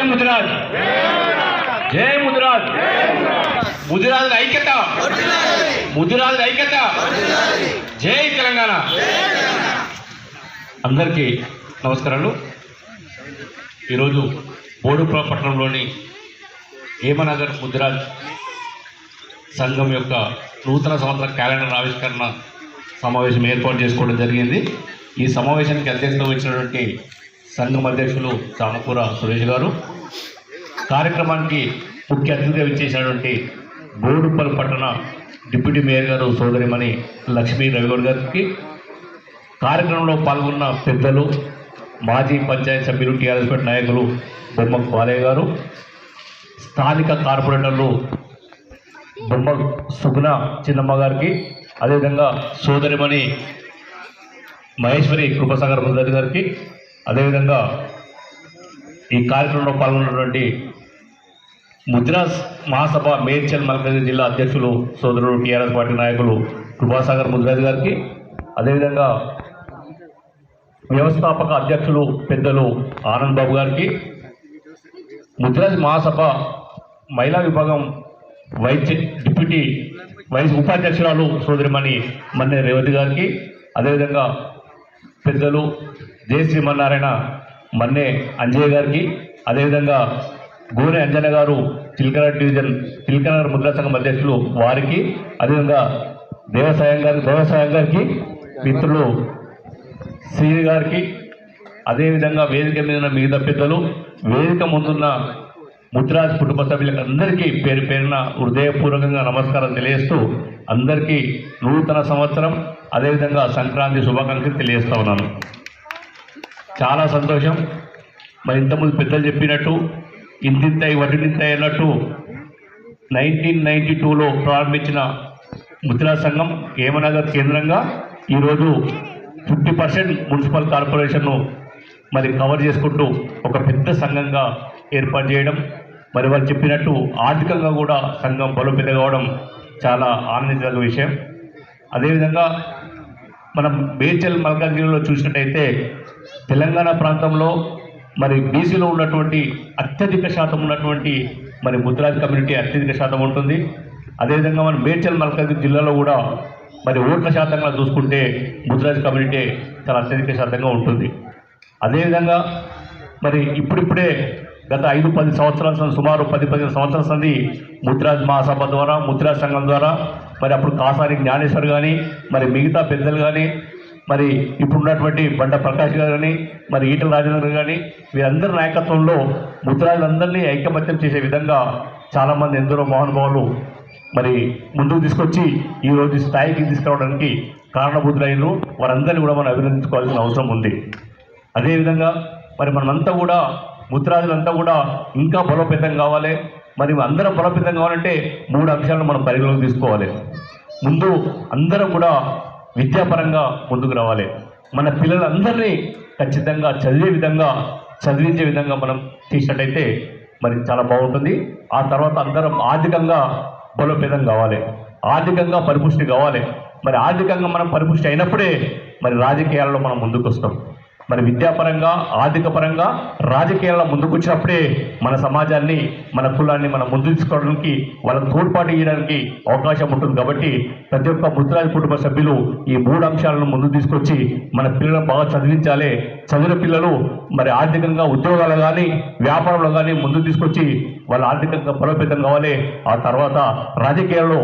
ముదిరాజ్, జై ముదిరాజ్, ముదిరాజుల ఐక్యత, ముదిరాజుల ఐక్యత, జై తెలంగాణ. అందరికీ నమస్కారాలు. ఈరోజు బోడుపుల పట్టణంలోని హేమనగర్ ముదిరాజ్ సంఘం యొక్క నూతన సంవత్సర క్యాలెండర్ ఆవిష్కరణ సమావేశం ఏర్పాటు చేసుకోవడం జరిగింది. ఈ సమావేశానికి అధ్యక్షత వహించినటువంటి సంఘం అధ్యక్షులు చామకూర సురేష్ గారు, కార్యక్రమానికి ముఖ్య అతిథిగా విచ్చేసినటువంటి బోడుప్పల్ పట్టణ డిప్యూటీ మేయర్ గారు సోదరిమణి లక్ష్మీ రవిగౌడ్ గారికి, కార్యక్రమంలో పాల్గొన్న పెద్దలు, మాజీ పంచాయత్ సభ్యులు, టీఆర్ఎస్ పార్టీ నాయకులు బొమ్మ బాలయ్య గారు, స్థానిక కార్పొరేటర్లు బొమ్మ సుగుణ చిన్నమ్మ గారికి, అదేవిధంగా సోదరిమణి మహేశ్వరి కృపసాగర్ ముద్రాజ్ గారికి, అదేవిధంగా ఈ కార్యక్రమంలో పాల్గొన్నటువంటి ముద్రాజ్ మహాసభ మేడ్చల్ మల్కాజ్గిరి జిల్లా అధ్యక్షులు సోదరుడు టీఆర్ఎస్ పార్టీ నాయకులు కృపాసాగర్ ముద్రాజ్ గారికి, అదేవిధంగా వ్యవస్థాపక అధ్యక్షులు పెద్దలు ఆనంద్ బాబు గారికి, ముద్రాజ్ మహాసభ మహిళా విభాగం డిప్యూటీ వైస్ ఉపాధ్యక్షురాలు సోదరిమణి మన్నె రేవతి గారికి, అదేవిధంగా పెద్దలు జయ శ్రీమన్నారాయణ మన్నె అంజయ్య గారికి, అదేవిధంగా గోనె అంజన గారు చిల్కనగర్ డివిజన్ చిల్కనగర్ ముద్రా సంఘం అధ్యక్షులు వారికి, అదేవిధంగా దేవసాయం గారికి, మిత్రులు శ్రీ గారికి, అదేవిధంగా వేదిక మీద ఉన్న మిగతా పెద్దలు, వేదిక ముందున్న ముద్రాజ్ కుటుంబ సభ్యులకు అందరికీ పేరు పేరున హృదయపూర్వకంగా నమస్కారం తెలియజేస్తూ అందరికీ నూతన సంవత్సరం అదేవిధంగా సంక్రాంతి శుభాకాంక్షలు తెలియజేస్తా ఉన్నాను. చాలా సంతోషం. మరి ఇంతకుముందు పెద్దలు చెప్పినట్టు ఇంతింతాయి వడ్డింతాయి అన్నట్టు 1992లో ప్రారంభించిన ముద్రాజ్ సంఘం హేమనగర్ కేంద్రంగా ఈరోజు 50% మున్సిపల్ కార్పొరేషన్ను మరి కవర్ చేసుకుంటూ ఒక పెద్ద సంఘంగా ఏర్పాటు చేయడం, మరి వాళ్ళు చెప్పినట్టు ఆర్థికంగా కూడా సంఘం బలోపేతం కావడం చాలా ఆనందించదగ్గ విషయం. అదేవిధంగా మనం మేడ్చల్ మల్కాజ్గిరిలో చూసినట్టయితే తెలంగాణ ప్రాంతంలో మరి బీసీలో ఉన్నటువంటి అత్యధిక శాతం ఉన్నటువంటి మరి ముద్రాజ్ కమ్యూనిటీ అత్యధిక శాతం ఉంటుంది. అదేవిధంగా మన మేడ్చల్ మల్కాజ్గిరి జిల్లాలో కూడా మరి ఓట్ల శాతంగా చూసుకుంటే ముద్రాజ్ కమ్యూనిటీ చాలా అత్యధిక శాతంగా ఉంటుంది. అదేవిధంగా మరి ఇప్పుడిప్పుడే గత 5-10 సంవత్సరాల సుమారు 10-15 సంవత్సరాల సంది ముద్రాజ్ మహాసభ ద్వారా ముద్రాజ్ సంఘం ద్వారా మరి అప్పుడు కాసాని జ్ఞానేశ్వర్ కానీ మరి మిగతా పెద్దలు కానీ మరి ఇప్పుడున్నటువంటి బండ ప్రకాష్ గారు కానీ మరి ఈటల రాజేంద్ర కానీ వీరందరి నాయకత్వంలో ముద్రాజులందరినీ ఐకమత్యం చేసే విధంగా చాలామంది ఎందరో మహానుభావులు మరి ముందుకు తీసుకొచ్చి ఈరోజు స్థాయికి తీసుకురావడానికి కారణభూతులైన వారందరినీ కూడా మనం అభినందించుకోవాల్సిన అవసరం ఉంది. అదేవిధంగా మరి మనమంతా కూడా ముద్రాజులంతా కూడా ఇంకా బలోపేతం కావాలి. మరి అందరం బలోపేతం కావాలంటే 3 అంశాలను మనం పరిగణలోకి తీసుకోవాలి. ముందు అందరం కూడా విద్యాపరంగా ముందుకు రావాలి. మన పిల్లలందరినీ ఖచ్చితంగా చదివించే విధంగా మనం తీసినట్టయితే మరి చాలా బాగుంటుంది. ఆ తర్వాత అందరం ఆర్థికంగా బలోపేతం కావాలి, ఆర్థికంగా పరిపుష్టి కావాలి. మరి ఆర్థికంగా మనం పరిపుష్టి అయినప్పుడే మరి రాజకీయాల్లో మనం ముందుకు వస్తాం. మరి విద్యాపరంగా ఆర్థిక పరంగా రాజకీయాల్లో ముందుకు వచ్చినప్పుడే మన సమాజాన్ని మన కులాన్ని మనం ముందు తీసుకోవడానికి వాళ్ళకు తోడ్పాటు ఇవ్వడానికి అవకాశం ఉంటుంది. కాబట్టి ప్రతి ఒక్క ముద్రాజ్ కుటుంబ సభ్యులు ఈ 3 అంశాలను ముందు తీసుకొచ్చి మన పిల్లలను బాగా చదివించాలి. చదివిన పిల్లలు మరి ఆర్థికంగా ఉద్యోగాలు కానీ వ్యాపారంలో కానీ ముందు తీసుకొచ్చి వాళ్ళు ఆర్థికంగా బలోపేతం కావాలి. ఆ తర్వాత రాజకీయాల్లో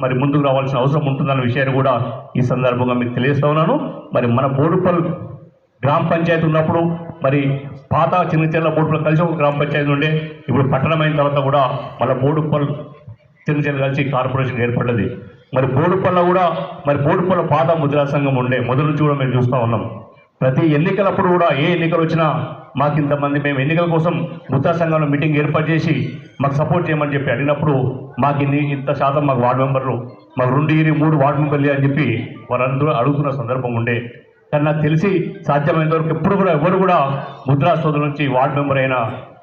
మరి ముందుకు రావాల్సిన అవసరం ఉంటుందన్న విషయాన్ని కూడా ఈ సందర్భంగా మీకు తెలియజేస్తా ఉన్నాను. మరి మన బోడుప్పల్ గ్రామ పంచాయతీ ఉన్నప్పుడు మరి పాత చిన్నచెర్ల బోడుప్పల్ కలిసి ఒక గ్రామ పంచాయతీ ఉండే, ఇప్పుడు పట్టణమైన తర్వాత కూడా మళ్ళీ బోడుప్పల్ చిన్నచెర్ల కలిసి కార్పొరేషన్ ఏర్పడ్డది. మరి బోడుప్పల్లో కూడా మరి బోడుప్పల్ పాత ముద్రాజ్ సంఘం ఉండే మొదటి నుంచి కూడా మేము చూస్తూ ఉన్నాం. ప్రతి ఎన్నికలప్పుడు కూడా ఏ ఎన్నికలు వచ్చినా మాకు ఇంతమంది మేము ఎన్నికల కోసం ముద్రాజ్ సంఘంలో మీటింగ్ ఏర్పాటు చేసి మాకు సపోర్ట్ చేయమని చెప్పి అడిగినప్పుడు మాకు ఇంత శాతం మాకు వార్డు మెంబర్లు మాకు 2-3 వార్డు మెంబర్లు అని చెప్పి వారందరూ అడుగుతున్న సందర్భం ఉండే. కానీ నాకు తెలిసి సాధ్యమైనంత వరకు ఎప్పుడు కూడా ఎవరు కూడా ముద్రాజ్ సోదరుల నుంచి వార్డు మెంబర్ అయిన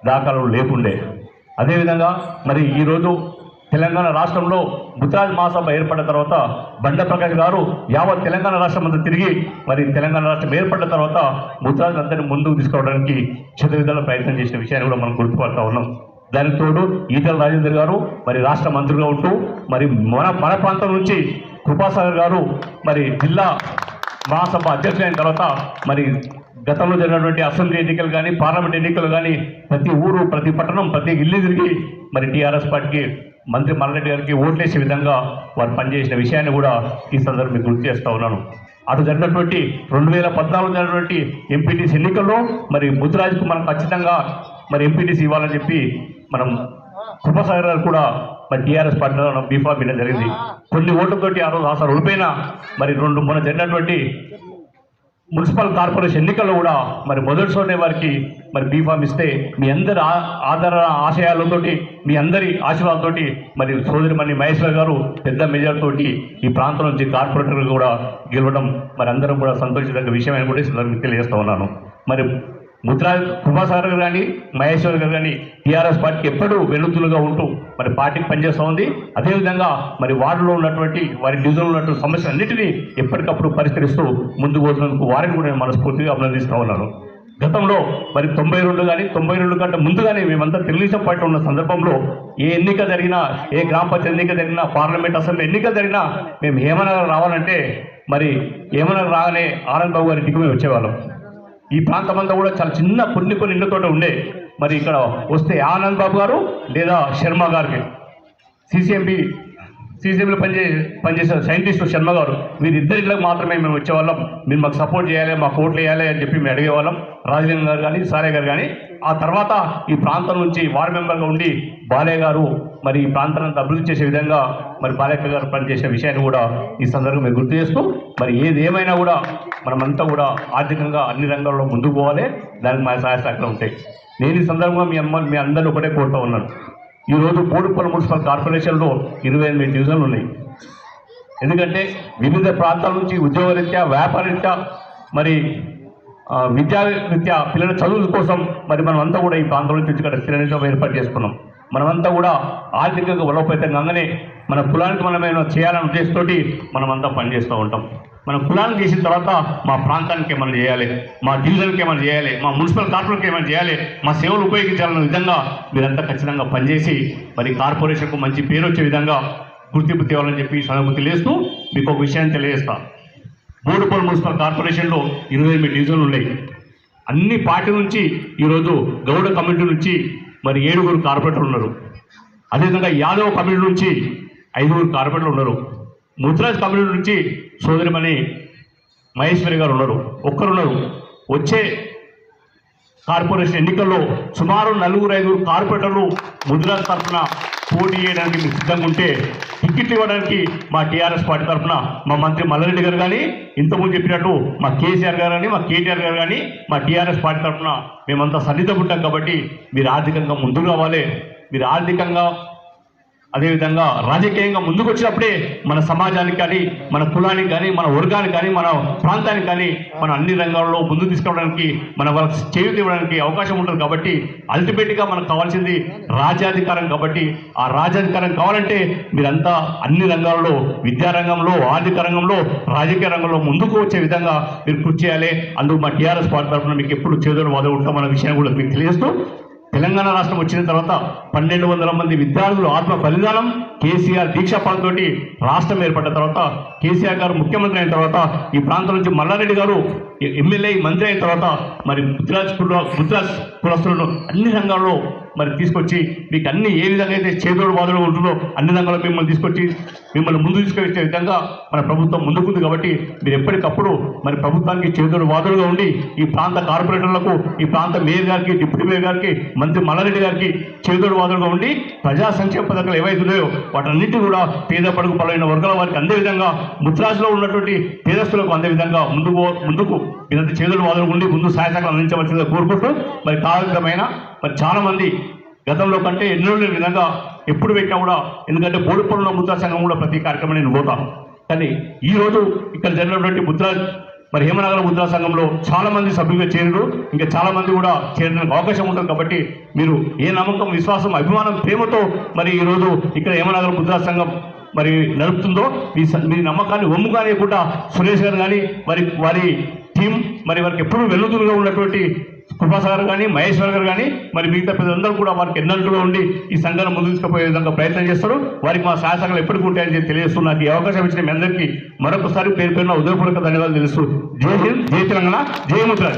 దాఖలు లేకుండే. అదేవిధంగా మరి ఈరోజు తెలంగాణ రాష్ట్రంలో ముత్రాజ్ మహాసభ ఏర్పడిన తర్వాత బండ ప్రకాష్ గారు యావత్ తెలంగాణ రాష్ట్రం అంతా తిరిగి మరి తెలంగాణ రాష్ట్రం ఏర్పడిన తర్వాత ముత్రాజ్ అందరినీ ముందుకు తీసుకోవడానికి విధాల ప్రయత్నం చేసిన విషయాన్ని కూడా మనం గుర్తుపడతా ఉన్నాం. దానికి తోడు ఈటల రాజేందర్ గారు మరి రాష్ట్ర మంత్రిగా ఉంటూ మరి మన ప్రాంతం నుంచి కృపాసాగర్ గారు మరి జిల్లా మహాసభ అధ్యక్షులైన తర్వాత మరి గతంలో జరిగినటువంటి అసెంబ్లీ ఎన్నికలు కానీ పార్లమెంట్ ఎన్నికలు కానీ ప్రతి ఊరు ప్రతి పట్టణం ప్రతి ఇల్లు తిరిగి మరి టీఆర్ఎస్ పార్టీకి మంత్రి మల్లారెడ్డి గారికి ఓట్లేసే విధంగా వారు పనిచేసిన విషయాన్ని కూడా ఈ సందర్భంగా గుర్తు చేస్తూ ఉన్నాను. అటు జరిగినటువంటి 2014 జరిగినటువంటి ఎంపీటీసీ ఎన్నికల్లో మరి ముద్రాజ్కు మనం ఖచ్చితంగా మరి ఎంపీటీసీ ఇవ్వాలని చెప్పి మనం కృపాసాగర్ గారు కూడా మరి టీఆర్ఎస్ పార్టీలో బీఫామ్ ఇవ్వడం జరిగింది. కొన్ని ఓట్లతోటి ఆ రోజు ఆసారు ఓడిపోయినా మరి మొన్న జరిగినటువంటి మున్సిపల్ కార్పొరేషన్ ఎన్నికల్లో కూడా మరి మొదటిసారి వారికి మరి బీఫామ్ ఇస్తే మీ అందరి ఆధార ఆశయాలతోటి మీ అందరి ఆశీర్వాదంతోటి మరి సోదరిమణి మహేశ్వర్ గారు పెద్ద మెజార్టీతోటి ఈ ప్రాంతం నుంచి కార్పొరేటర్లు కూడా గెలవడం మరి అందరం కూడా సంతోషించదగ్గ విషయమైన కూడా మీకు తెలియజేస్తూ ఉన్నాను. మరి ముత్రాజ్ కృపాసాగర్ గారు కానీ మహేశ్వర్ గారు కానీ టీఆర్ఎస్ పార్టీకి ఎప్పుడూ వెలుతులుగా ఉంటూ మరి పార్టీకి పనిచేస్తూ ఉంది. అదేవిధంగా మరి వార్డులో ఉన్నటువంటి వారి డివిజన్లో ఉన్నటువంటి సమస్యలన్నింటినీ ఎప్పటికప్పుడు పరిష్కరిస్తూ ముందుకు పోతున్నందుకు వారిని కూడా నేను మనస్ఫూర్తిగా అభినందిస్తూ ఉన్నాను. గతంలో మరి 92 కంటే ముందుగానే మేమంతా తెలుగుదేశం పార్టీ ఉన్న సందర్భంలో ఏ ఎన్నిక జరిగినా ఏ గ్రామ పంచాయతీ ఎన్నిక జరిగినా పార్లమెంట్ అసెంబ్లీ ఎన్నిక జరిగినా మేము హేమనగర్ రావాలంటే మరి హేమనగర్ రాగానే ఆనంద్ బాబు గారి ఇంటికి మేము వచ్చేవాళ్ళం. ఈ ప్రాంతం అంతా కూడా చాలా చిన్న కొన్ని ఇళ్ళతోట ఉండే మరి ఇక్కడ వస్తే ఆనంద్ బాబు గారు లేదా శర్మ గారికి సీసీఎంలో పనిచేసే సైంటిస్ట్ శర్మ గారు వీరిద్దరిలోకి మాత్రమే మేము వచ్చేవాళ్ళం. మీరు మాకు సపోర్ట్ చేయాలి మాకు ఓట్లు వేయాలి అని చెప్పి మేము అడిగేవాళ్ళం. రాజలింగం గారు కానీ సారే గారు కానీ ఆ తర్వాత ఈ ప్రాంతం నుంచి వార్డు మెంబర్గా ఉండి బాలయ్య గారు మరి ఈ ప్రాంతాన్ని అభివృద్ధి చేసే విధంగా మరి బాలయ్య గారు పనిచేసే విషయాన్ని కూడా ఈ సందర్భంగా మేము గుర్తు చేస్తూ మరి ఏదేమైనా కూడా మనమంతా కూడా ఆర్థికంగా అన్ని రంగాల్లో ముందుకు పోవాలి. దానికి మా సహాయ సహకారాలు ఉంటాయి. నేను ఈ సందర్భంగా మీ అందరినీ ఒకటే కోరుతూ ఉన్నాను. ఈరోజు బోడుపల్లి మున్సిపల్ కార్పొరేషన్లో 28 డివిజన్లు ఉన్నాయి. ఎందుకంటే వివిధ ప్రాంతాల నుంచి ఉద్యోగరీత్యా వ్యాపారరీత్యా మరి విద్యారీత్యా పిల్లల చదువుల కోసం మరి మనమంతా కూడా ఈ ప్రాంతం నుంచి ఇక్కడ స్థిర నివాసం ఏర్పాటు చేసుకున్నాం. మనమంతా కూడా ఆర్థికంగా బలోపేతం కాగానే మన కులానికి మనమేమైనా చేయాలనే ఉద్దేశంతో మనమంతా పనిచేస్తూ ఉంటాం. మనం కులానికి చేసిన తర్వాత మా ప్రాంతానికి ఏమైనా చేయాలి, మా డివిజన్కి ఏమైనా చేయాలి, మా మున్సిపల్ కార్పొరేషన్కి ఏమైనా చేయాలి, మా సేవలు ఉపయోగించాలన్న విధంగా మీరంతా ఖచ్చితంగా పనిచేసి మరి కార్పొరేషన్కు మంచి పేరు వచ్చే విధంగా గుర్తింపు తేవాలని చెప్పి సందర్భంగా తెలియజేస్తూ మీకు ఒక విషయాన్ని తెలియజేస్తా. బోడుపల్లి మున్సిపల్ కార్పొరేషన్లో 28 డివిజన్లు ఉన్నాయి. అన్ని పార్టీ నుంచి ఈరోజు గౌడ కమ్యూనిటీ నుంచి మరి 7 కార్పొరేటర్లు ఉన్నారు. అదేవిధంగా యాదవ్ కమ్యూనిటీ నుంచి 5 కార్పొరేటర్లు ఉన్నారు. ముద్రాజ్ కమ్యూనిటీ నుంచి సోదరిమణి మహేశ్వరి గారు ఉన్నారు, ఒక్కరున్నారు. వచ్చే కార్పొరేషన్ ఎన్నికల్లో సుమారు 4-5 కార్పొరేటర్లు ముద్రాజ్ తరఫున పోటీ చేయడానికి మీరు సిద్ధంగా ఉంటే టికెట్లు ఇవ్వడానికి మా టీఆర్ఎస్ పార్టీ తరఫున మా మంత్రి మల్లారెడ్డి గారు కానీ ఇంతకుముందు చెప్పినట్టు మా కేసీఆర్ గారు కానీ మా కేటీఆర్ గారు కానీ మా టీఆర్ఎస్ పార్టీ తరఫున మేమంతా సన్నిహితంగా ఉంటాం. కాబట్టి మీరు ఆర్థికంగా ముందుకు రావాలి. మీరు ఆర్థికంగా అదేవిధంగా రాజకీయంగా ముందుకు వచ్చినప్పుడే మన సమాజానికి కానీ మన కులానికి కానీ మన వర్గానికి కానీ మన ప్రాంతానికి కానీ మన అన్ని రంగాల్లో ముందుకు తీసుకోవడానికి మన వాళ్ళకి చేయూత ఇవ్వడానికి అవకాశం ఉంటుంది. కాబట్టి అల్టిమేట్గా మనకు కావాల్సింది రాజ్యాధికారం. కాబట్టి ఆ రాజ్యాధికారం కావాలంటే మీరంతా అన్ని రంగాల్లో విద్యారంగంలో ఆర్థిక రంగంలో రాజకీయ రంగంలో ముందుకు వచ్చే విధంగా మీరు కృషి చేయాలి. అందుకు మా టీఆర్ఎస్ పార్టీ తరఫున మీకు ఎప్పుడు చేదోడు వాదోడు ఉంటామన్న విషయాన్ని కూడా మీకు తెలియజేస్తూ తెలంగాణ రాష్ట్రం వచ్చిన తర్వాత 1200 మంది విద్యార్థులు ఆత్మ బలిదానం కేసీఆర్ దీక్షాపాలతోటి రాష్ట్రం ఏర్పడిన తర్వాత కేసీఆర్ గారు ముఖ్యమంత్రి అయిన తర్వాత ఈ ప్రాంతం నుంచి మల్లారెడ్డి గారు ఎమ్మెల్యే మంత్రి అయిన తర్వాత మరి ముద్రాజ్ కులస్తులను అన్ని రంగాల్లో మరి తీసుకొచ్చి మీకు అన్ని ఏ విధంగా అయితే చేదోడు వాదోడు ఉంటుందో అన్ని రంగాల్లో మిమ్మల్ని తీసుకొచ్చి మిమ్మల్ని ముందు తీసుకొచ్చే విధంగా మన ప్రభుత్వం ముందుకుంది. కాబట్టి మీరు ఎప్పటికప్పుడు మరి ప్రభుత్వానికి చేదోడు వాదోడుగా ఉండి ఈ ప్రాంత కార్పొరేటర్లకు ఈ ప్రాంత మేయర్ గారికి డిప్యూటీ మేయర్ గారికి మంత్రి మల్లారెడ్డి గారికి చేదోడు వాదోడుగా ఉండి ప్రజా సంక్షేమ పథకాలు ఏవైతే ఉన్నాయో వాటన్నిటి కూడా పేద పడుగు బలైన వర్గాల వారికి అందే విధంగా ముద్రాజ్లో ఉన్నటువంటి పేదస్తులకు అందే విధంగా ముందుకు ఇదంతా చేదోడు వాదోడుగా ఉండి ముందు సహాయకాలు అందించవలసిందిగా కోరుకుంటూ మరి కాలక్రమేణా మరి చాలామంది గతంలో కంటే ఎన్నో విధంగా ఎప్పుడు పెట్టినా కూడా ఎందుకంటే బోడుపల్లిలో ముద్రా సంఘం కూడా ప్రతి కార్యక్రమం నేను పోతాను. కానీ ఈరోజు ఇక్కడ జరిగినటువంటి ముద్రా మరి హేమనగర్ ముద్రా సంఘంలో చాలా మంది సభ్యులుగా చేరారు, ఇంకా చాలా మంది కూడా చేరడానికి అవకాశం ఉంటుంది. కాబట్టి మీరు ఏ నమ్మకం, విశ్వాసం, అభిమానం, ప్రేమతో మరి ఈరోజు ఇక్కడ హేమనగర్ ముద్రా సంఘం మరి నడుపుతుందో మీ నమ్మకాన్ని ఒమ్ముగానే కూడా సురేష్ గారు కానీ మరి వారి టీం మరి వారికి ఎప్పుడూ వెన్నుదూరుగా ఉన్నటువంటి కృపాసాగర్ కానీ మహేశ్వర్ గారు కానీ మరి మిగతా పెద్దలందరూ కూడా వారికి ఎన్నట్టుగా ఉండి ఈ సంఘాన్ని ముందు తీసుకుపోయే విధంగా ప్రయత్నం చేస్తారు. వారికి మా సహాయ సంఘాలు ఎప్పటికీ ఉంటాయని చెప్పి తెలియజేస్తూ నాకు ఈ అవకాశం ఇచ్చిన మీ అందరికీ మరొకసారి పేరు పేరున ఉదయపూర్వక ధన్యవాదాలు తెలుస్తూ జై హింద్, జై తెలంగాణ, జై ముద్ర.